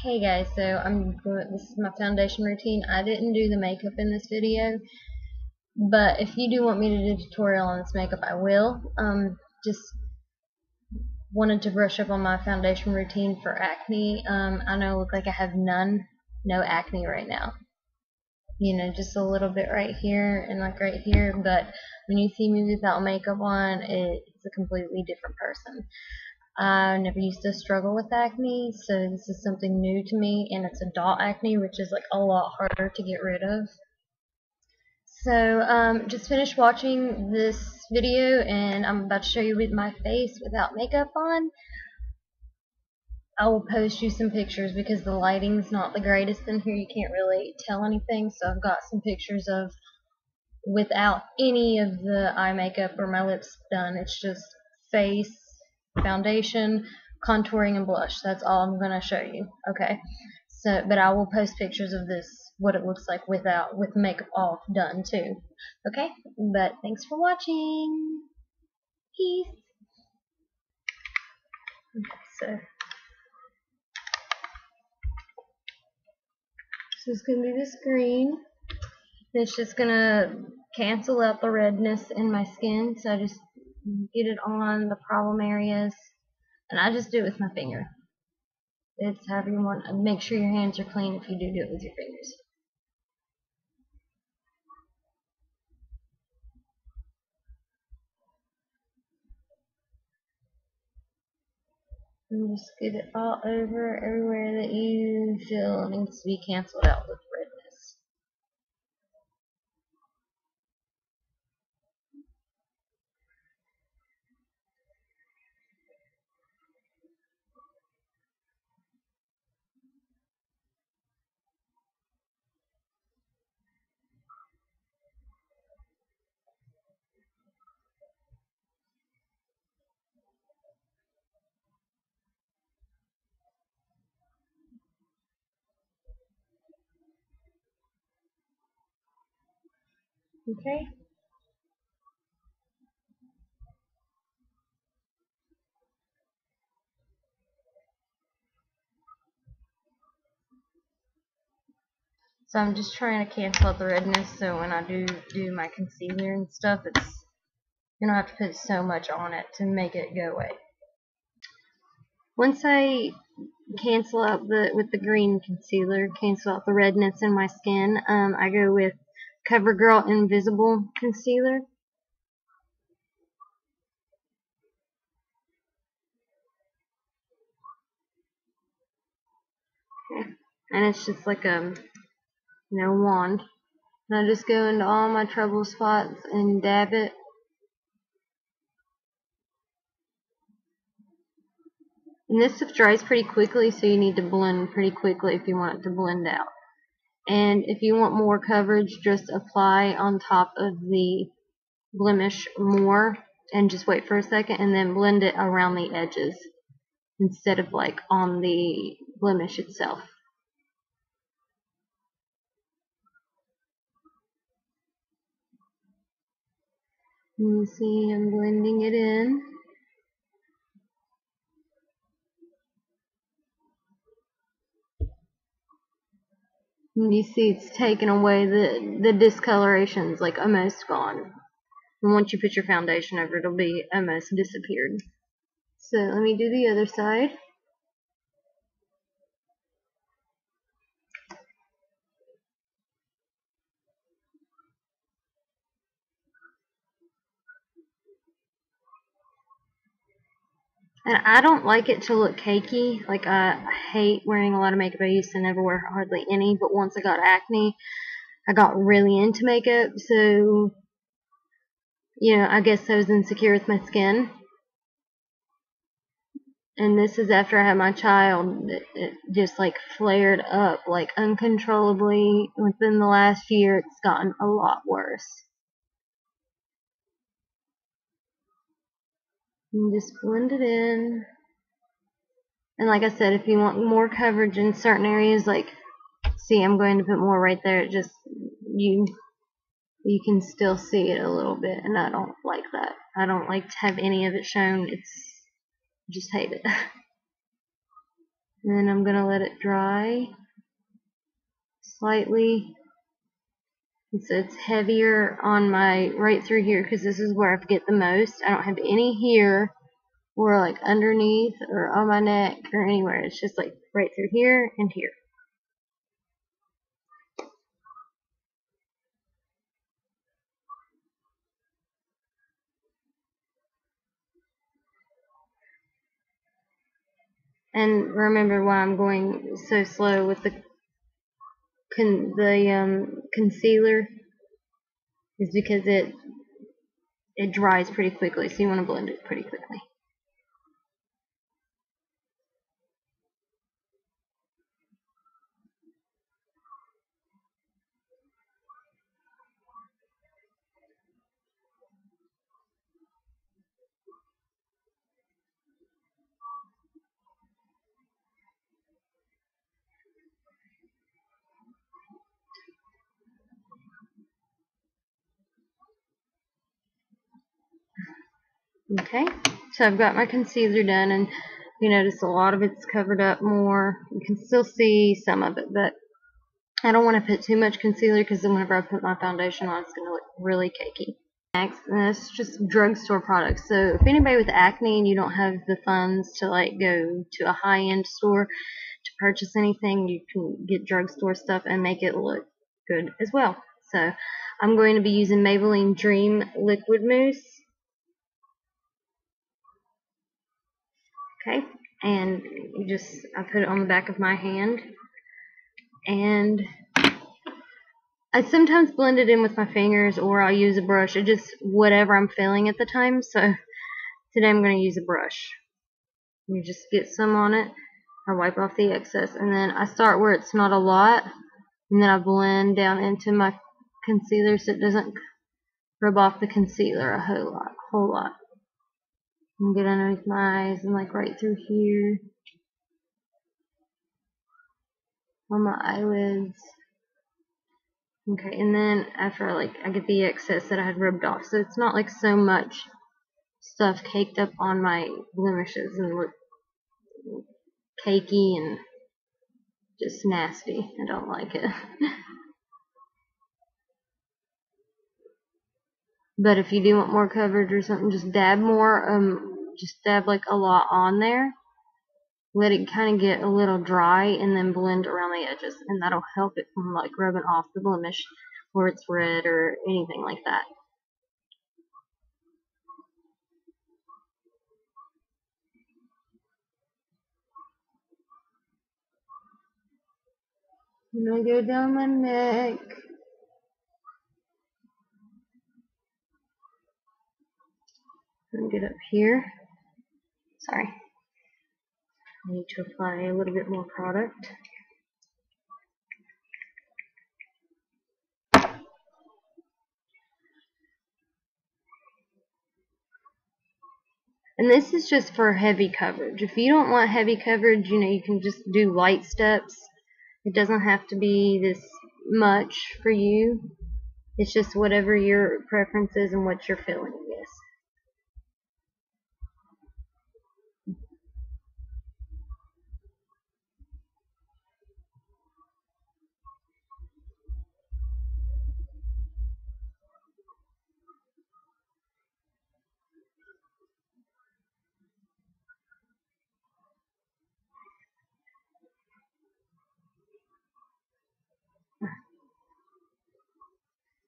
Hey guys, this is my foundation routine. I didn't do the makeup in this video, but if you do want me to do a tutorial on this makeup, I will. Just wanted to brush up on my foundation routine for acne. I know I look like I have no acne right now. You know, just a little bit right here and like right here, but when you see me without makeup on, it's a completely different person. I never used to struggle with acne, so this is something new to me, and it's adult acne, which is like a lot harder to get rid of. So just finished watching this video, and I'm about to show you with my face without makeup on. I will post you some pictures because the lighting's not the greatest in here. You can't really tell anything, so I've got some pictures of without any of the eye makeup or my lips done. It's just face, foundation, contouring, and blush. That's all I'm going to show you. Okay. So, but I will post pictures of this, what it looks like with makeup off done too. Okay. But thanks for watching. Peace. Okay, so this is going to be this green. It's just going to cancel out the redness in my skin. So I just get it on the problem areas. And I just do it with my finger. It's however you want. Make sure your hands are clean if you do it with your fingers. And just get it all over, everywhere that you feel needs to be canceled out with redness. Okay? So I'm just trying to cancel out the redness, so when I do my concealer and stuff, you don't have to put so much on it to make it go away. Once I cancel out with the green concealer, cancel out the redness in my skin, I go with CoverGirl Invisible Concealer. And it's just like a wand. And I just go into all my trouble spots and dab it. And this stuff dries pretty quickly, so you need to blend pretty quickly if you want it to blend out. And if you want more coverage, just apply on top of the blemish more and just wait for a second and then blend it around the edges instead of like on the blemish itself. You see I'm blending it in. And you see it's taken away the discoloration's like almost gone. And once you put your foundation over, it'll be almost disappeared. So let me do the other side. And I don't like it to look cakey. Like, I hate wearing a lot of makeup. I used to never wear hardly any, but once I got acne, I got really into makeup. So, you know, I guess I was insecure with my skin. And this is after I had my child. It just like flared up like uncontrollably. Within the last year, it's gotten a lot worse. And just blend it in. And like I said, if you want more coverage in certain areas, like, see, I'm going to put more right there. It just, you can still see it a little bit, and I don't like that. I don't like to have any of it shown. I just hate it. And then I'm going to let it dry slightly. And so it's heavier on my right through here because this is where I get the most. I don't have any here or like underneath or on my neck or anywhere. It's just like right through here and here. And remember why I'm going so slow with the concealer is because it dries pretty quickly, so you want to blend it pretty quickly. Okay, so I've got my concealer done, and you notice a lot of it's covered up more. You can still see some of it, but I don't want to put too much concealer because then whenever I put my foundation on, it's going to look really cakey. Next, and that's just drugstore products. So if anybody with acne and you don't have the funds to like go to a high-end store to purchase anything, you can get drugstore stuff and make it look good as well. So I'm going to be using Maybelline Dream Liquid Mousse. Okay, and I put it on the back of my hand, and I sometimes blend it in with my fingers, or I'll use a brush. It just whatever I'm feeling at the time. So today I'm going to use a brush. You just get some on it. I wipe off the excess, and then I start where it's not a lot, and then I blend down into my concealer so it doesn't rub off the concealer a whole lot. And get underneath my eyes and like right through here on my eyelids. Okay, and then after I get the excess that I had rubbed off, so it's not like so much stuff caked up on my blemishes and look cakey and just nasty. I don't like it. But if you do want more coverage or something, just dab more. Just dab like a lot on there. Let it kind of get a little dry, and then blend around the edges, and that'll help it from like rubbing off the blemish where it's red or anything like that. I'm gonna go down my neck. And get up here. Sorry. I need to apply a little bit more product. And this is just for heavy coverage. If you don't want heavy coverage, you can just do light steps. It doesn't have to be this much for you. It's just whatever your preference is and what you're feeling, I guess.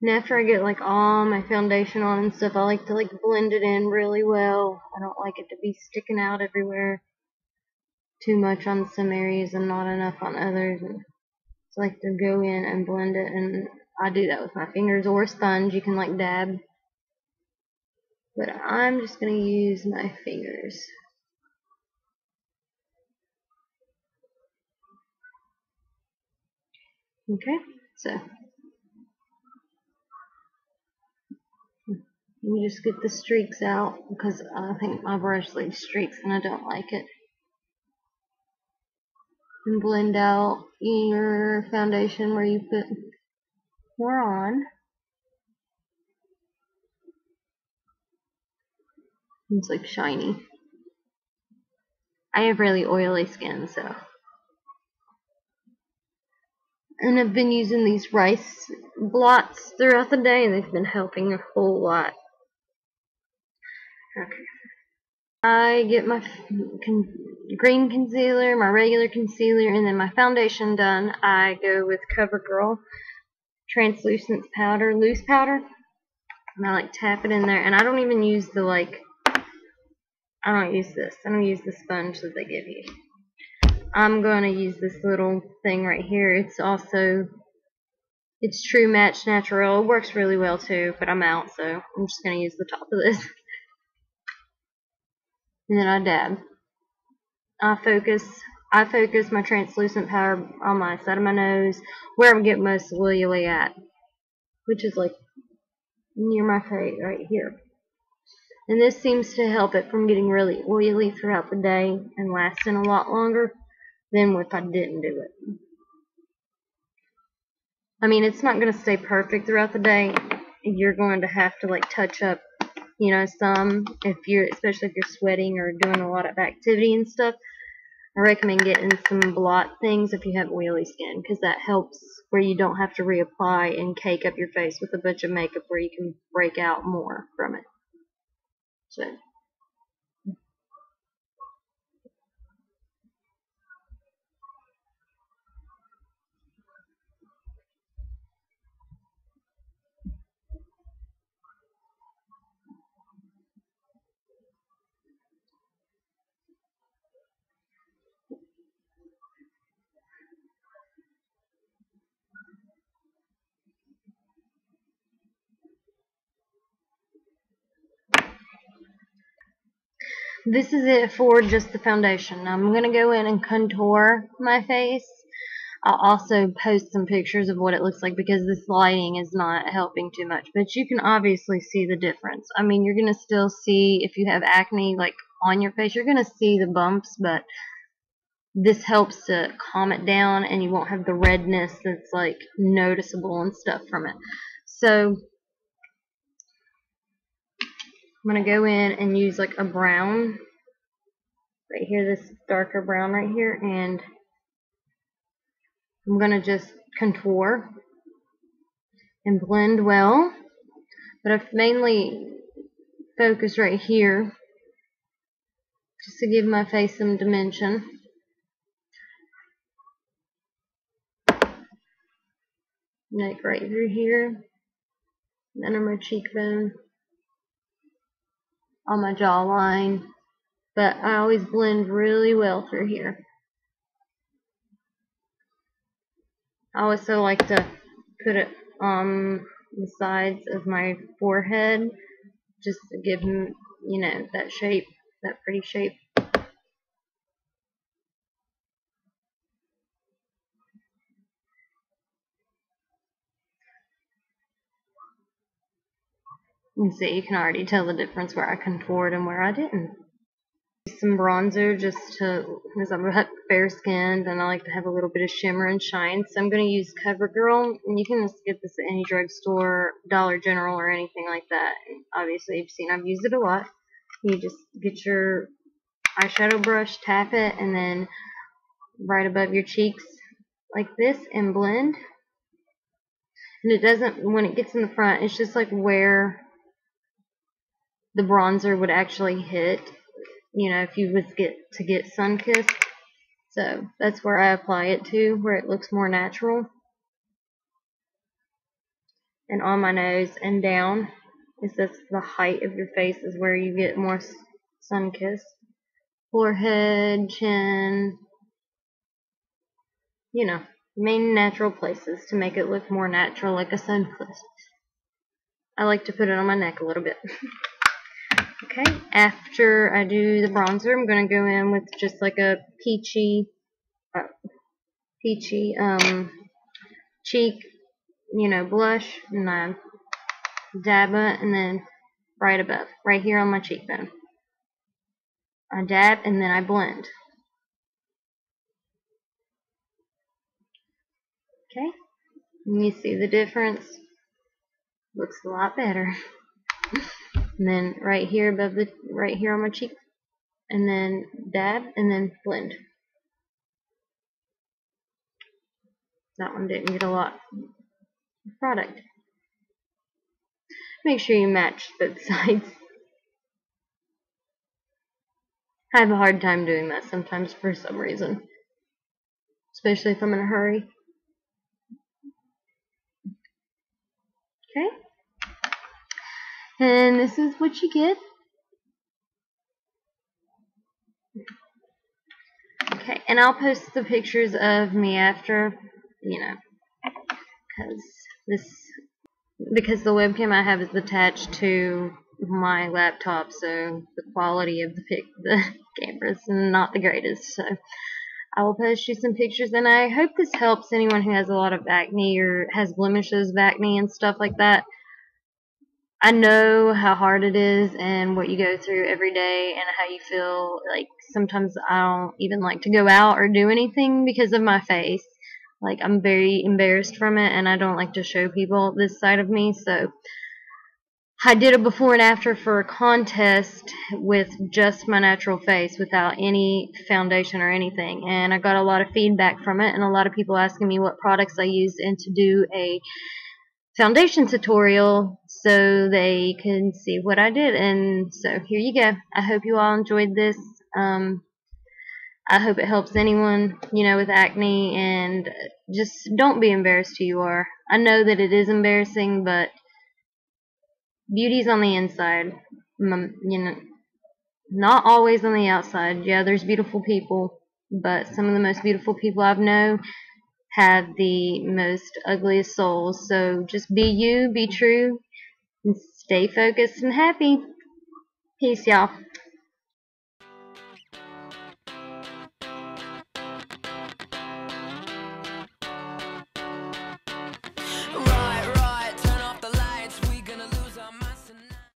And after I get like all my foundation on and stuff, I like to like blend it in really well. I don't like it to be sticking out everywhere too much on some areas and not enough on others. And so I like to go in and blend it, and I do that with my fingers or a sponge. You can like dab. But I'm just going to use my fingers. Okay, so let me just get the streaks out because I think my brush leaves streaks and I don't like it. And blend out your foundation where you put more on. It's like shiny. I have really oily skin, so And I've been using these rice blots throughout the day, and they've been helping a whole lot. Okay. I get my green concealer, my regular concealer, and then my foundation done. I go with CoverGirl translucent powder, loose powder, and I like tap it in there. And I don't even use the I don't use this. I don't use the sponge that they give you. I'm going to use this little thing right here. It's True Match Natural. It works really well too, but I'm out, so I'm just going to use the top of this. And then I dab. I focus my translucent powder on my side of my nose, where I'm getting most oily at, which is like near my face right here. And this seems to help it from getting really oily throughout the day and lasting a lot longer than if I didn't do it. I mean, it's not going to stay perfect throughout the day. You're going to have to like touch up, some especially if you're sweating or doing a lot of activity and stuff. I recommend getting some blot things if you have oily skin, because that helps where you don't have to reapply and cake up your face with a bunch of makeup where you can break out more from it. So. This is it for just the foundation. I'm going to go in and contour my face. I'll also post some pictures of what it looks like because this lighting is not helping too much. But you can obviously see the difference. I mean, you're going to still see, if you have acne like on your face, you're going to see the bumps, but this helps to calm it down and you won't have the redness that's like noticeable and stuff from it. So I'm going to go in and use like a brown right here, this darker brown right here, and I'm going to just contour and blend well, but I've mainly focused right here just to give my face some dimension. Neck right through here, under my cheekbone, on my jawline, but I always blend really well through here. I also like to put it on the sides of my forehead just to give them, that shape, that pretty shape. You see, you can already tell the difference where I contoured and where I didn't. Some bronzer because I'm fair skinned and I like to have a little bit of shimmer and shine. So I'm going to use CoverGirl, and you can just get this at any drugstore, Dollar General, or anything like that. And obviously, you've seen I've used it a lot. You just get your eyeshadow brush, tap it, and then right above your cheeks like this, and blend. And it doesn't, when it gets in the front, it's just like where the bronzer would actually hit, if you was to get sun-kissed. So that's where I apply it to, where it looks more natural. And on my nose and down, is that's the height of your face is where you get more sun-kissed. Forehead, chin, main natural places to make it look more natural, like a sun-kiss. I like to put it on my neck a little bit. Okay, after I do the bronzer, I'm going to go in with just like a peachy cheek, blush, and I dab it, and then right above, right here on my cheekbone, I dab, and then I blend. Okay, and you see the difference? Looks a lot better. And then right here right here on my cheek, and then dab, and then blend. That one didn't get a lot of product. Make sure you match both sides. I have a hard time doing that sometimes for some reason, especially if I'm in a hurry. Okay, and this is what you get. Okay, and I'll post the pictures of me after, because the webcam I have is attached to my laptop, so the quality of the camera is not the greatest. So I will post you some pictures, and I hope this helps anyone who has a lot of acne or has blemishes of acne and stuff like that. I know how hard it is and what you go through every day and how you feel. Like, sometimes I don't even like to go out or do anything because of my face. Like, I'm very embarrassed from it, and I don't like to show people this side of me. So I did a before and after for a contest with just my natural face without any foundation or anything, and I got a lot of feedback from it, and a lot of people asking me what products I used and to do a foundation tutorial so they can see what I did. And so here you go. I hope you all enjoyed this. I hope it helps anyone, with acne, and just don't be embarrassed who you are. I know that it is embarrassing, but beauty's on the inside, not always on the outside. Yeah, there's beautiful people, but some of the most beautiful people I've known have the most ugliest souls. So just be you, be true, and stay focused and happy. Peace, y'all.